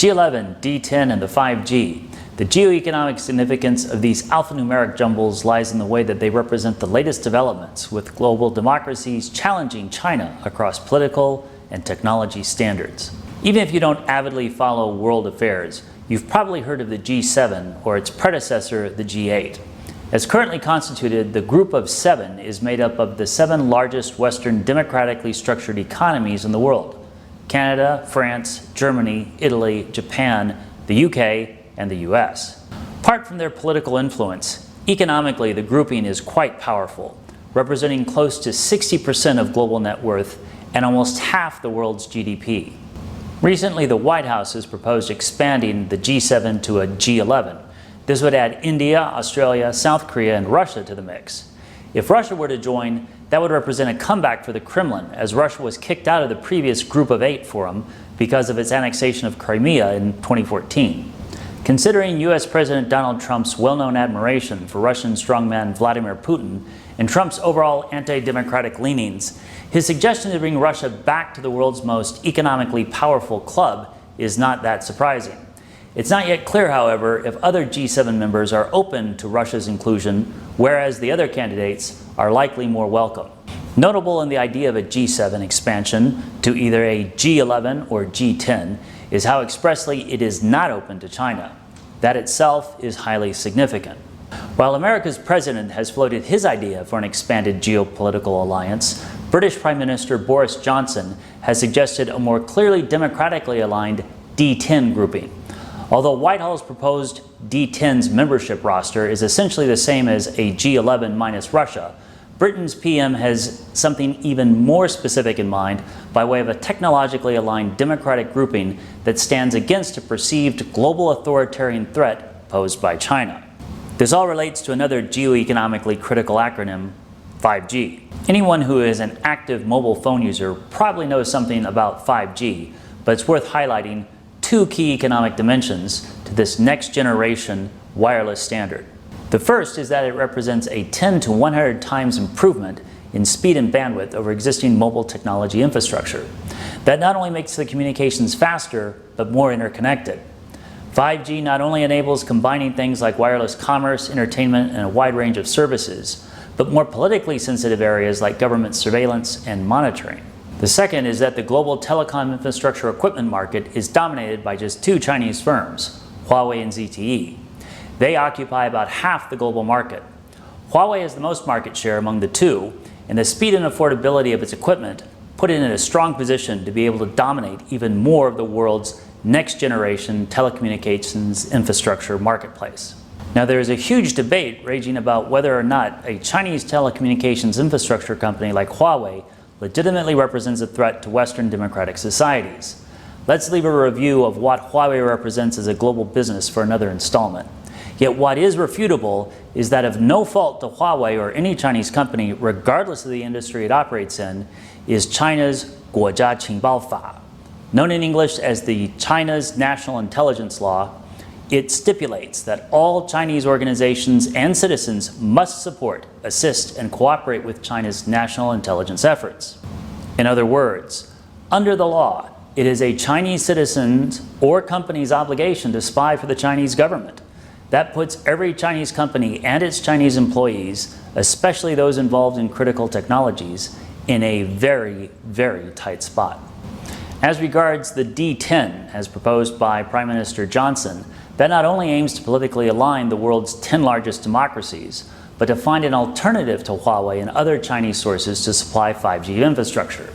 G11, D10, and the 5G. The geoeconomic significance of these alphanumeric jumbles lies in the way that they represent the latest developments, with global democracies challenging China across political and technology standards. Even if you don't avidly follow world affairs, you've probably heard of the G7 or its predecessor, the G8. As currently constituted, the Group of Seven is made up of the 7 largest Western democratically structured economies in the world: Canada, France, Germany, Italy, Japan, the UK, and the US. Apart from their political influence, economically the grouping is quite powerful, representing close to 60% of global net worth and almost half the world's GDP. Recently, the White House has proposed expanding the G7 to a G11. This would add India, Australia, South Korea, and Russia to the mix. If Russia were to join, that would represent a comeback for the Kremlin, as Russia was kicked out of the previous Group of 8 forum because of its annexation of Crimea in 2014. Considering U.S. President Donald Trump's well-known admiration for Russian strongman Vladimir Putin and Trump's overall anti-democratic leanings, his suggestion to bring Russia back to the world's most economically powerful club is not that surprising. It's not yet clear, however, if other G7 members are open to Russia's inclusion, whereas the other candidates are likely more welcome. Notable in the idea of a G7 expansion to either a G11 or G10 is how expressly it is not open to China. That itself is highly significant. While America's president has floated his idea for an expanded geopolitical alliance, British Prime Minister Boris Johnson has suggested a more clearly democratically aligned D10 grouping. Although Whitehall's proposed D10's membership roster is essentially the same as a G11 minus Russia, Britain's PM has something even more specific in mind by way of a technologically aligned democratic grouping that stands against a perceived global authoritarian threat posed by China. This all relates to another geoeconomically critical acronym, 5G. Anyone who is an active mobile phone user probably knows something about 5G, but it's worth highlighting 2 key economic dimensions to this next generation wireless standard. The first is that it represents a 10 to 100 times improvement in speed and bandwidth over existing mobile technology infrastructure. That not only makes the communications faster, but more interconnected. 5G not only enables combining things like wireless commerce, entertainment, and a wide range of services, but more politically sensitive areas like government surveillance and monitoring. The second is that the global telecom infrastructure equipment market is dominated by just 2 Chinese firms, Huawei and ZTE. They occupy about half the global market. Huawei has the most market share among the 2, and the speed and affordability of its equipment put it in a strong position to be able to dominate even more of the world's next-generation telecommunications infrastructure marketplace. Now, there is a huge debate raging about whether or not a Chinese telecommunications infrastructure company like Huawei legitimately represents a threat to Western democratic societies. Let's leave a review of what Huawei represents as a global business for another installment. Yet what is refutable is that of no fault to Huawei or any Chinese company, regardless of the industry it operates in, is China's 国家情报法. Known in English as the China's National Intelligence Law, it stipulates that all Chinese organizations and citizens must support, assist, and cooperate with China's national intelligence efforts. In other words, under the law, it is a Chinese citizen's or company's obligation to spy for the Chinese government. That puts every Chinese company and its Chinese employees, especially those involved in critical technologies, in a very, very tight spot. As regards the D10, as proposed by Prime Minister Johnson, that not only aims to politically align the world's 10 largest democracies, but to find an alternative to Huawei and other Chinese sources to supply 5G infrastructure.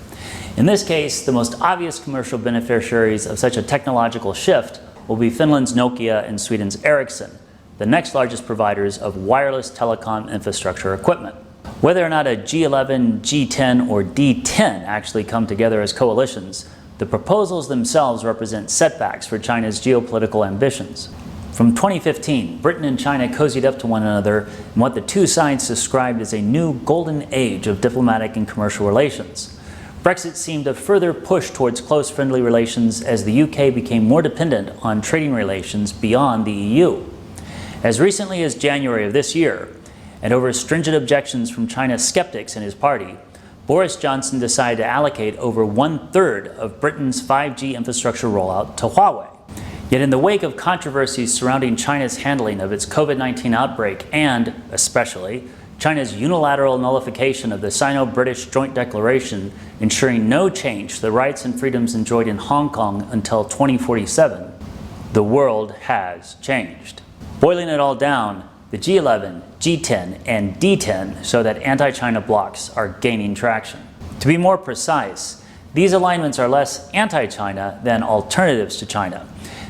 In this case, the most obvious commercial beneficiaries of such a technological shift will be Finland's Nokia and Sweden's Ericsson, the next largest providers of wireless telecom infrastructure equipment. Whether or not a G11, G10, or D10 actually come together as coalitions, the proposals themselves represent setbacks for China's geopolitical ambitions. From 2015, Britain and China cozied up to one another in what the 2 sides described as a new golden age of diplomatic and commercial relations. Brexit seemed a further push towards close friendly relations as the UK became more dependent on trading relations beyond the EU. As recently as January of this year, and over stringent objections from China skeptics in his party, Boris Johnson decided to allocate over 1/3 of Britain's 5G infrastructure rollout to Huawei. Yet in the wake of controversies surrounding China's handling of its COVID-19 outbreak and, especially, China's unilateral nullification of the Sino-British Joint Declaration ensuring no change to the rights and freedoms enjoyed in Hong Kong until 2047, the world has changed. Boiling it all down, the G11, G10, and D10 show that anti-China blocs are gaining traction. To be more precise, these alignments are less anti-China than alternatives to China.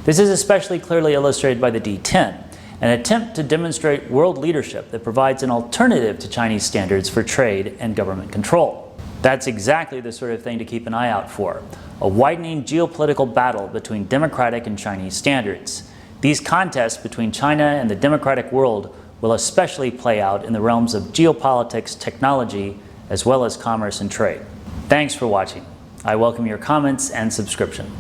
This is especially clearly illustrated by the D10, an attempt to demonstrate world leadership that provides an alternative to Chinese standards for trade and government control. That's exactly the sort of thing to keep an eye out for, a widening geopolitical battle between democratic and Chinese standards. These contests between China and the democratic world will especially play out in the realms of geopolitics, technology, as well as commerce and trade. Thanks for watching. I welcome your comments and subscription.